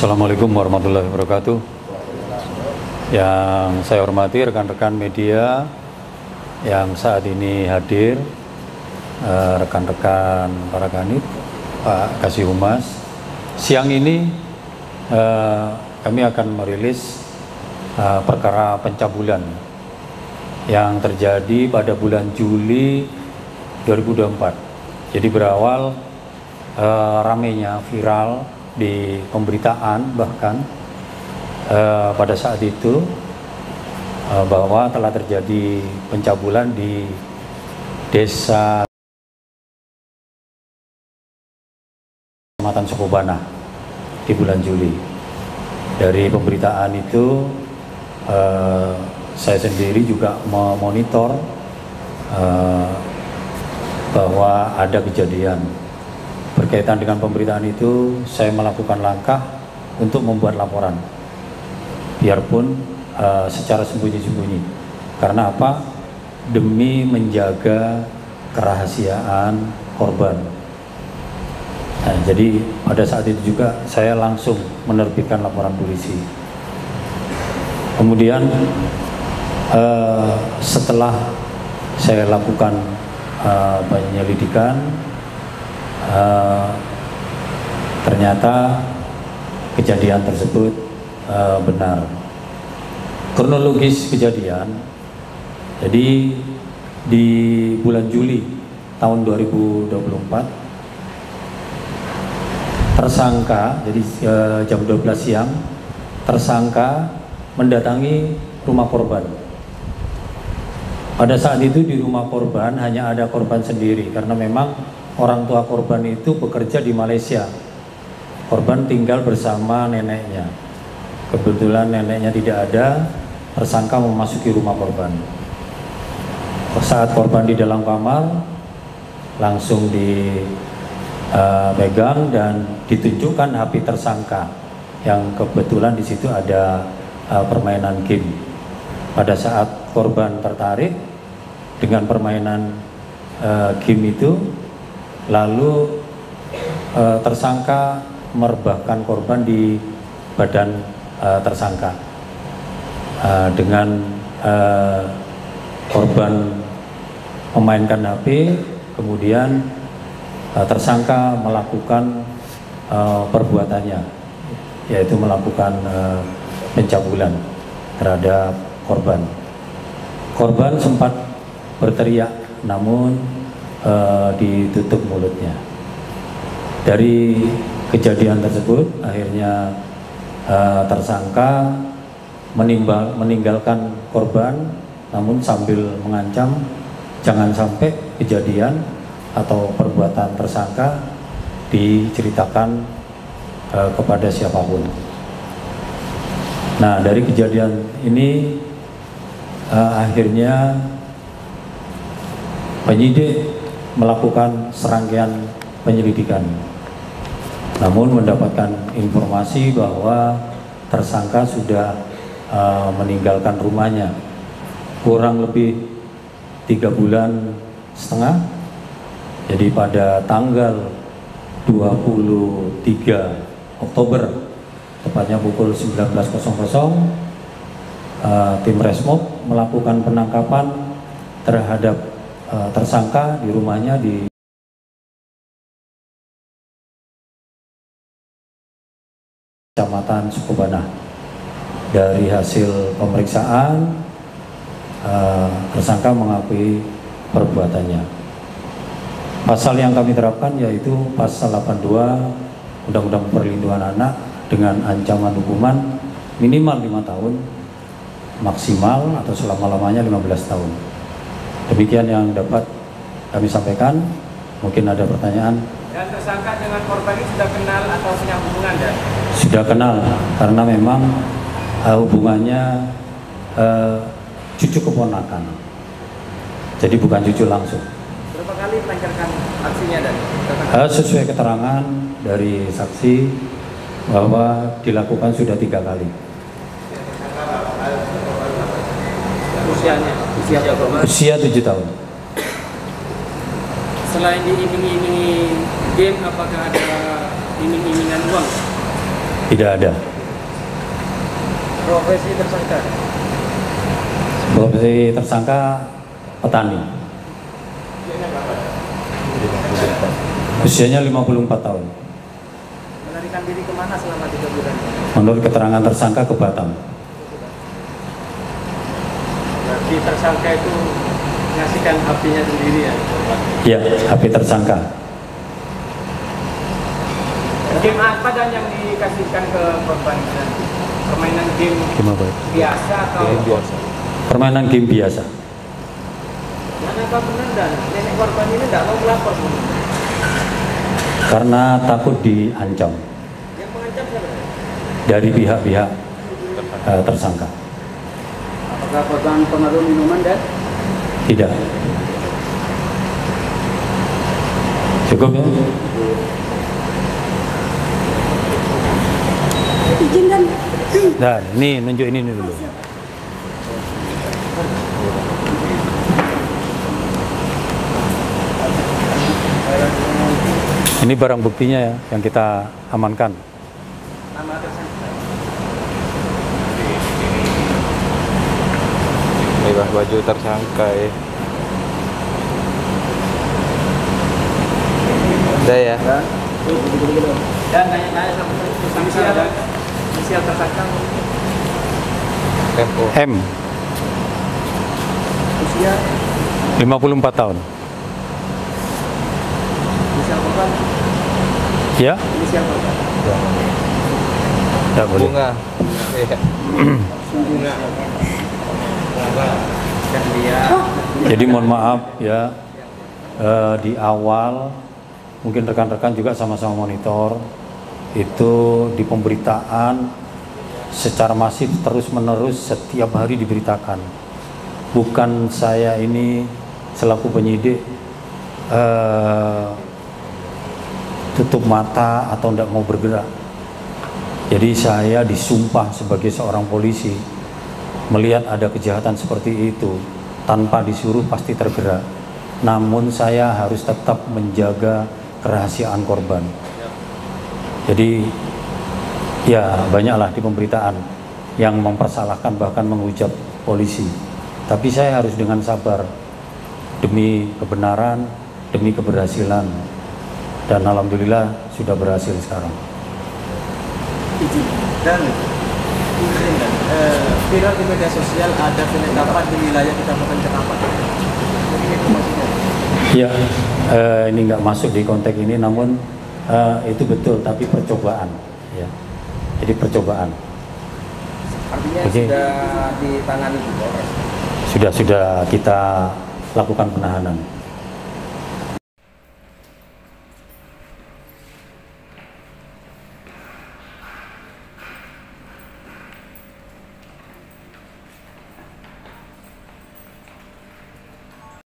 Assalamualaikum warahmatullahi wabarakatuh. Yang saya hormati rekan-rekan media yang saat ini hadir, rekan-rekan para kanit, Pak Kasih Humas. Siang ini kami akan merilis perkara pencabulan yang terjadi pada bulan Juli 2024. Jadi berawal ramainya viral di pemberitaan bahkan pada saat itu bahwa telah terjadi pencabulan di desa Kecamatan Sukobana di bulan Juli. Dari pemberitaan itu saya sendiri juga memonitor bahwa ada kejadian. Berkaitan dengan pemberitaan itu, saya melakukan langkah untuk membuat laporan, biarpun secara sembunyi-sembunyi. Karena apa? Demi menjaga kerahasiaan korban. Nah, jadi pada saat itu juga saya langsung menerbitkan laporan polisi. Kemudian setelah saya lakukan penyelidikan, ternyata kejadian tersebut benar. Kronologis kejadian, jadi di bulan Juli tahun 2024, tersangka, jadi jam 12 siang, tersangka mendatangi rumah korban. Pada saat itu di rumah korban hanya ada korban sendiri, karena memang orang tua korban itu bekerja di Malaysia. Korban tinggal bersama neneknya. Kebetulan neneknya tidak ada, tersangka memasuki rumah korban. Saat korban di dalam kamar, langsung dipegang dan ditunjukkan HP tersangka, yang kebetulan di situ ada permainan game. Pada saat korban tertarik dengan permainan game itu, lalu tersangka merebahkan korban di badan tersangka dengan korban memainkan HP. Kemudian tersangka melakukan perbuatannya, yaitu melakukan pencabulan terhadap korban. Korban sempat berteriak, namun ditutup mulutnya. Dari kejadian tersebut akhirnya tersangka meninggalkan korban, namun sambil mengancam jangan sampai kejadian atau perbuatan tersangka diceritakan kepada siapapun. Nah, dari kejadian ini akhirnya penyidik melakukan serangkaian penyelidikan, namun mendapatkan informasi bahwa tersangka sudah meninggalkan rumahnya kurang lebih 3,5 bulan. Jadi pada tanggal 23 Oktober, tepatnya pukul 19.00, tim Resmob melakukan penangkapan terhadap tersangka di rumahnya di Kecamatan Sukobana. Dari hasil pemeriksaan, tersangka mengakui perbuatannya. Pasal yang kami terapkan yaitu pasal 82 Undang-Undang Perlindungan Anak dengan ancaman hukuman minimal 5 tahun, maksimal atau selama-lamanya 15 tahun. Demikian yang dapat kami sampaikan. Mungkin ada pertanyaan. Dan tersangka dengan korban ini sudah kenal atau punya hubungan, dan? Sudah kenal, karena memang hubungannya cucu keponakan. Jadi bukan cucu langsung. Berapa kali melancarkan aksinya, dan? Sesuai keterangan dari saksi bahwa dilakukan sudah 3 kali. Usia 7 tahun. Selain diiming-imingi game, apakah ada iming-imingan uang? Tidak ada. Profesi tersangka? Profesi tersangka petani. Usianya 54 tahun. Melarikan diri kemana selama 3 bulan? Menurut keterangan tersangka ke Batam. Berarti tersangka itu ngasihkan HP-nya sendiri ya? Ya, HP tersangka. Game apa dan yang dikasihkan ke korban nanti? Permainan game biasa atau? Permainan game biasa. Kenapa benar dan nenek korban ini tidak mau melapor? Karena takut diancam Yang mengancam siapa? dari pihak-pihak tersangka. Apakah korban pengaruh minuman dan? Tidak. Cukup ya? Izinkan. Nah, ini nunjuk ini dulu. Ini barang buktinya ya yang kita amankan. Nama tersangka? Ini baju tersangka ya. Udah ya. Dan tanya-tanya sama inisial tersangka. FO. M, Usia 54 tahun. inisial korban. Ya? Inisial korban. Tidak boleh. Bunga. Iya. Bunga. Dan dia Jadi mohon maaf ya, di awal mungkin rekan-rekan juga sama-sama monitor, itu di pemberitaan secara masif terus-menerus setiap hari diberitakan. Bukan saya ini selaku penyidik tutup mata atau tidak mau bergerak. Jadi saya disumpah sebagai seorang polisi, melihat ada kejahatan seperti itu tanpa disuruh pasti tergerak. Namun saya harus tetap menjaga kerahasiaan korban. Jadi ya banyaklah di pemberitaan yang mempersalahkan bahkan menghujat polisi. Tapi saya harus dengan sabar demi kebenaran, demi keberhasilan. Dan alhamdulillah sudah berhasil sekarang. dan viral di media sosial ada penetapan di wilayah Kecamatan Cekapat. Mungkin informasinya. Ya, ini nggak masuk di konteks ini, namun itu betul, tapi percobaan. Ya, jadi percobaan. Artinya Oke. sudah ditangani di Polres. Sudah kita lakukan penahanan.